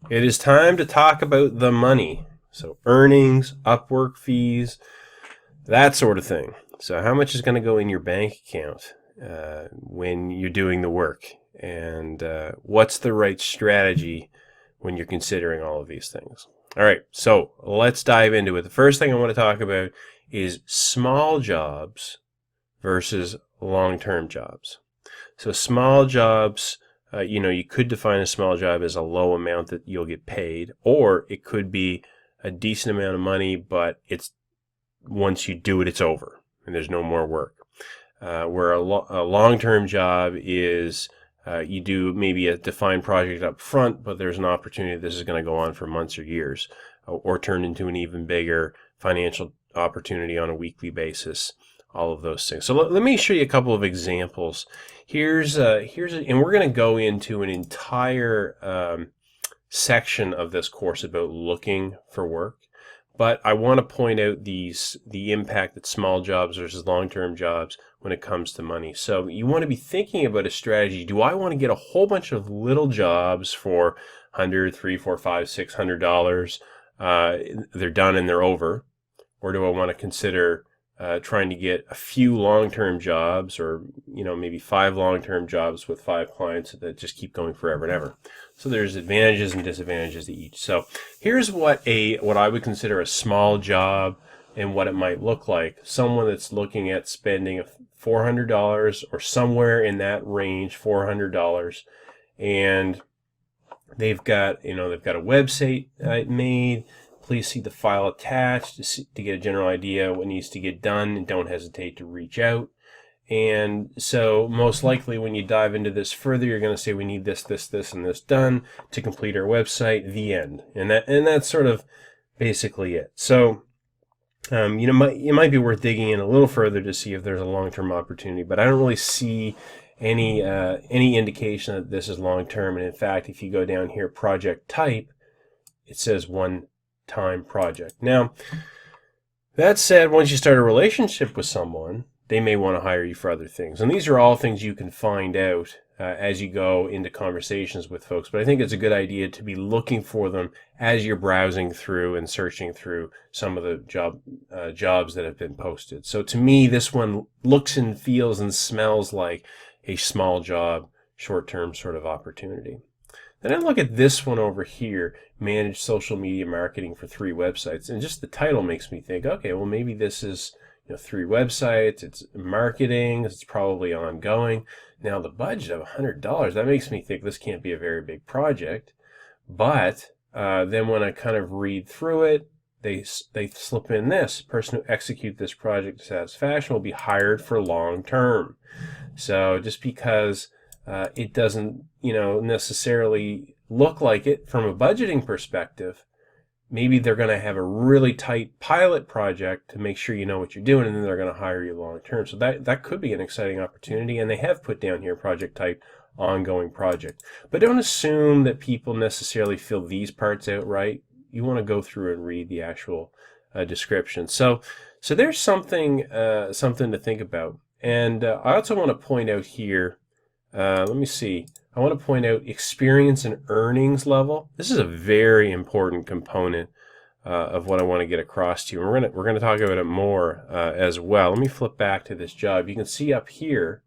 It is time to talk about the money. So earnings, Upwork fees, that sort of thing. So how much is going to go in your bank account when you're doing the work? And what's the right strategy when you're considering all of these things? All right, so let's dive into it. The first thing I want to talk about is small jobs versus long-term jobs. So small jobs, you could define a small job as a low amount that you'll get paid, or it could be a decent amount of money, but it's once you do it, it's over and there's no more work. Where a long-term job is you do maybe a defined project up front, but there's an opportunity this is going to go on for months or years, or turn into an even bigger financial opportunity on a weekly basis. All of those things. So let me show you a couple of examples. And we're going to go into an entire section of this course about looking for work. But I want to point out the impact that small jobs versus long-term jobs when it comes to money. So you want to be thinking about a strategy. Do I want to get a whole bunch of little jobs for $100, $300, $400, $500, $600? They're done and they're over. Or do I want to consider trying to get a few long-term jobs, or maybe 5 long-term jobs with 5 clients that just keep going forever and ever? So there's advantages and disadvantages to each. So here's what I would consider a small job and what it might look like. Someone that's looking at spending $400 or somewhere in that range, $400, and they've got a website made. Please see the file attached to get a general idea what needs to get done, and don't hesitate to reach out. And so most likely when you dive into this further, you're going to say we need this, this, this, and this done to complete our website, the end. And that's sort of basically it. So it might be worth digging in a little further to see if there's a long-term opportunity, but I don't really see any indication that this is long-term. And in fact, if you go down here, project type, it says one-time project. Now, that said, once you start a relationship with someone, they may want to hire you for other things. And these are all things you can find out as you go into conversations with folks. But I think it's a good idea to be looking for them as you're browsing through and searching through some of the jobs that have been posted. So to me, this one looks and feels and smells like a small job, short-term sort of opportunity. Then I look at this one over here, manage social media marketing for 3 websites. And just the title makes me think, okay, well, maybe this is 3 websites, it's marketing, it's probably ongoing. Now the budget of $100, that makes me think this can't be a very big project. But then when I kind of read through it, they slip in this: person who execute this project to satisfaction will be hired for long term. So just because it doesn't necessarily look like it from a budgeting perspective, maybe they're going to have a really tight pilot project to make sure you know what you're doing, and then they're going to hire you long term. So that could be an exciting opportunity, and they have put down here project type, ongoing project. But don't assume that people necessarily fill these parts out right. You want to go through and read the actual description. So there's something to think about. And I also want to point out here, let me see. I want to point out experience and earnings level. This is a very important component of what I want to get across to you. And we're gonna talk about it more as well. Let me flip back to this job. You can see up here,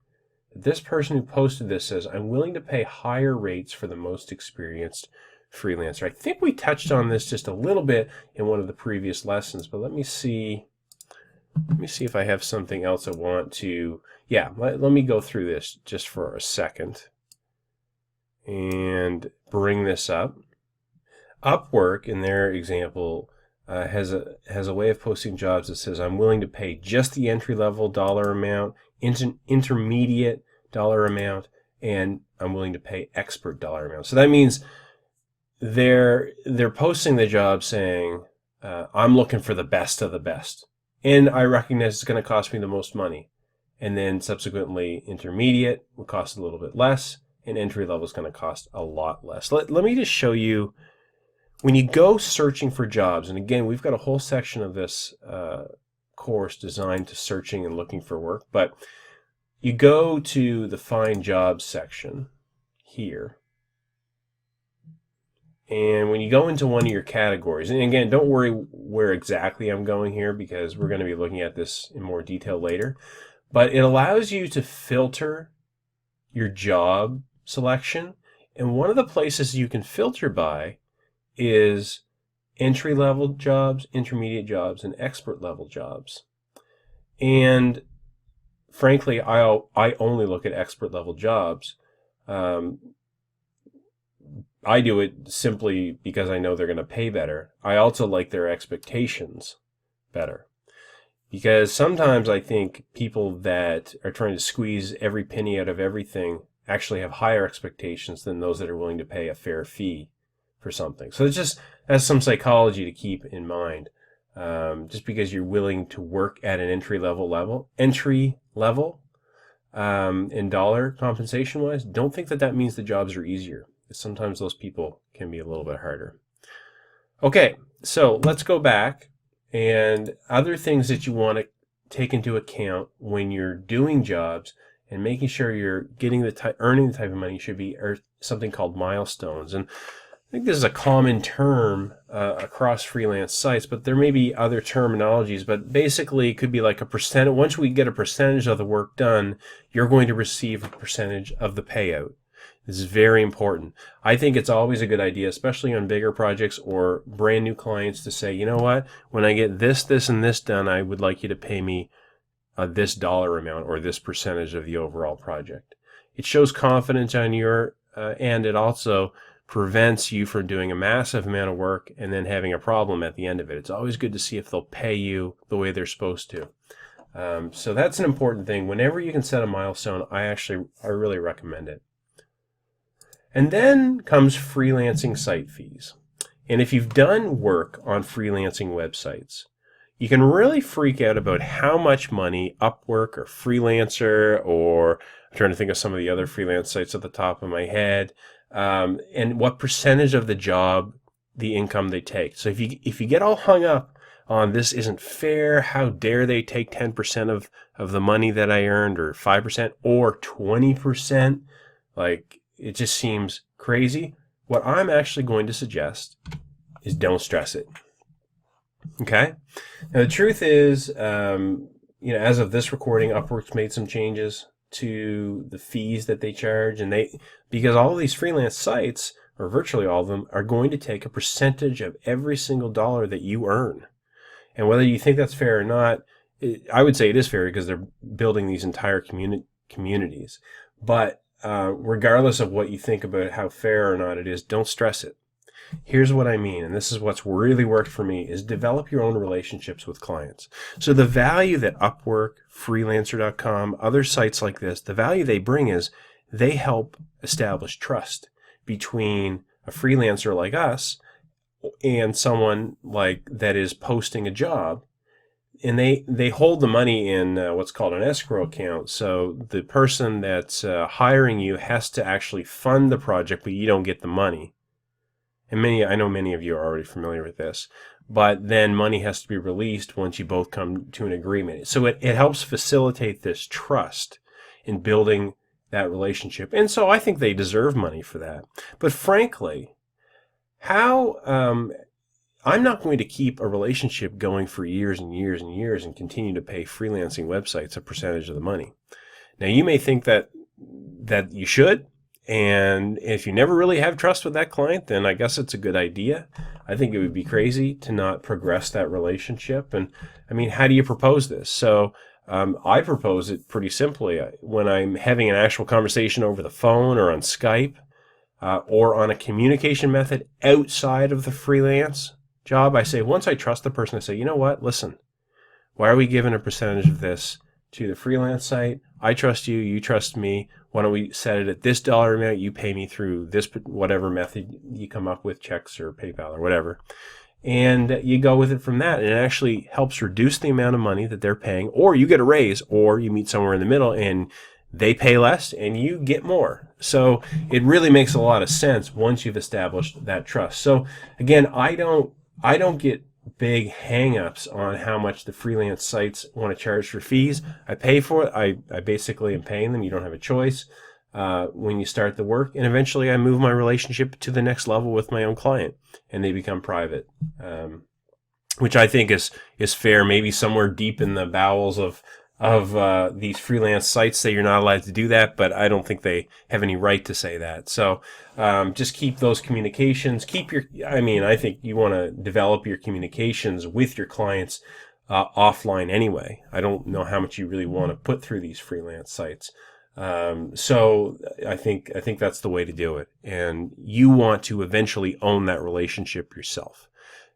this person who posted this says, "I'm willing to pay higher rates for the most experienced freelancer." I think we touched on this just a little bit in one of the previous lessons, but let me see if I have something else I want to. Yeah, let me go through this just for a second and bring this up. Upwork, in their example, has a way of posting jobs that says, "I'm willing to pay just the entry-level dollar amount, intermediate dollar amount, and I'm willing to pay expert dollar amount." So that means they're posting the job saying, "I'm looking for the best of the best, and I recognize it's going to cost me the most money." And then subsequently, intermediate will cost a little bit less, and entry level is going to cost a lot less. Let me just show you, when you go searching for jobs, and again, we've got a whole section of this course designed to searching and looking for work, but you go to the Find Jobs section here, And when you go into one of your categories, and again, don't worry where exactly I'm going here because we're going to be looking at this in more detail later, but it allows you to filter your job selection. And one of the places you can filter by is entry-level jobs, intermediate jobs, and expert-level jobs. And frankly, I only look at expert-level jobs. I do it simply because I know they're going to pay better. I also like their expectations better. Because sometimes I think people that are trying to squeeze every penny out of everything actually have higher expectations than those that are willing to pay a fair fee for something. So that's some psychology to keep in mind. Just because you're willing to work at an entry level, in dollar compensation wise, don't think that means the jobs are easier. Sometimes those people can be a little bit harder. Okay, so let's go back, and other things that you want to take into account when you're doing jobs and making sure you're getting earning the type of money you should be are something called milestones. And I think this is a common term across freelance sites, but there may be other terminologies, but basically it could be like a percentage. Once we get a percentage of the work done, you're going to receive a percentage of the payout. This is very important. I think it's always a good idea, especially on bigger projects or brand new clients, to say, you know what, when I get this, and this done, I would like you to pay me this dollar amount or this percentage of the overall project. It shows confidence on your end. It also prevents you from doing a massive amount of work and then having a problem at the end of it. It's always good to see if they'll pay you the way they're supposed to. So that's an important thing. Whenever you can set a milestone, I really recommend it. And then comes freelancing site fees. And if you've done work on freelancing websites, you can really freak out about how much money Upwork or Freelancer, or I'm trying to think of some of the other freelance sites at the top of my head, and what percentage of the job, the income they take. So if you get all hung up on this isn't fair, how dare they take 10% of the money that I earned, or 5%, or 20%, like, it just seems crazy. What I'm actually going to suggest is don't stress it. Okay? Now, the truth is, as of this recording, Upwork's made some changes to the fees that they charge, and because all of these freelance sites, or virtually all of them, are going to take a percentage of every single dollar that you earn. And whether you think that's fair or not, I would say it is fair because they're building these entire communities. But regardless of what you think about how fair or not it is, don't stress it. Here's what I mean, and this is what's really worked for me, is develop your own relationships with clients. So the value that Upwork, Freelancer.com, other sites like this, the value they bring is they help establish trust between a freelancer like us and someone like that is posting a job. And they hold the money in what's called an escrow account. So the person that's hiring you has to actually fund the project, but you don't get the money. And I know many of you are already familiar with this. But then money has to be released once you both come to an agreement. So it helps facilitate this trust in building that relationship. And so I think they deserve money for that. But frankly, I'm not going to keep a relationship going for years and years and years and continue to pay freelancing websites a percentage of the money. Now, you may think that you should, and if you never really have trust with that client, then I guess it's a good idea. I think it would be crazy to not progress that relationship. And I mean, how do you propose this? So I propose it pretty simply. When I'm having an actual conversation over the phone or on Skype, or on a communication method outside of the freelance job, I say, once I trust the person, I say, you know what, listen, why are we giving a percentage of this to the freelance site? I trust you, you trust me. Why don't we set it at this dollar amount? You pay me through this, whatever method you come up with, checks or PayPal or whatever. And you go with it from that. And it actually helps reduce the amount of money that they're paying, or you get a raise, or you meet somewhere in the middle and they pay less and you get more. So it really makes a lot of sense once you've established that trust. So again, I don't get big hang-ups on how much the freelance sites want to charge for fees. I pay for it. I basically am paying them. You don't have a choice. when you start the work. And eventually I move my relationship to the next level with my own client, and they become private, which I think is fair. Maybe somewhere deep in the bowels of these freelance sites say you're not allowed to do that, but I don't think they have any right to say that. So just keep those communications. I think you want to develop your communications with your clients offline anyway. I don't know how much you really want to put through these freelance sites. So I think that's the way to do it. And you want to eventually own that relationship yourself.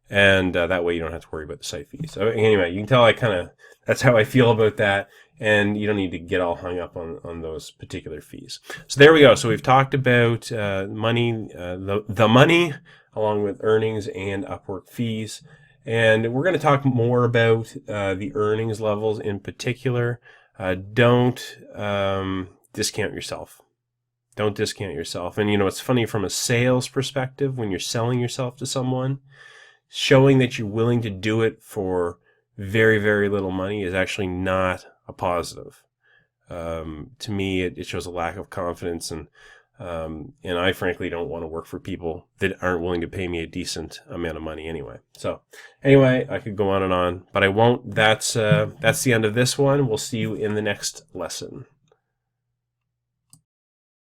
And that way you don't have to worry about the site fees. So anyway, you can tell that's how I feel about that. And you don't need to get all hung up on those particular fees. So there we go. So we've talked about money, the money, along with earnings and Upwork fees. And we're going to talk more about the earnings levels in particular. Don't discount yourself. Don't discount yourself. And it's funny from a sales perspective, when you're selling yourself to someone, showing that you're willing to do it for very, very little money is actually not a positive. To me, it shows a lack of confidence, and I frankly don't want to work for people that aren't willing to pay me a decent amount of money anyway. So anyway, I could go on and on, but I won't. That's the end of this one. We'll see you in the next lesson.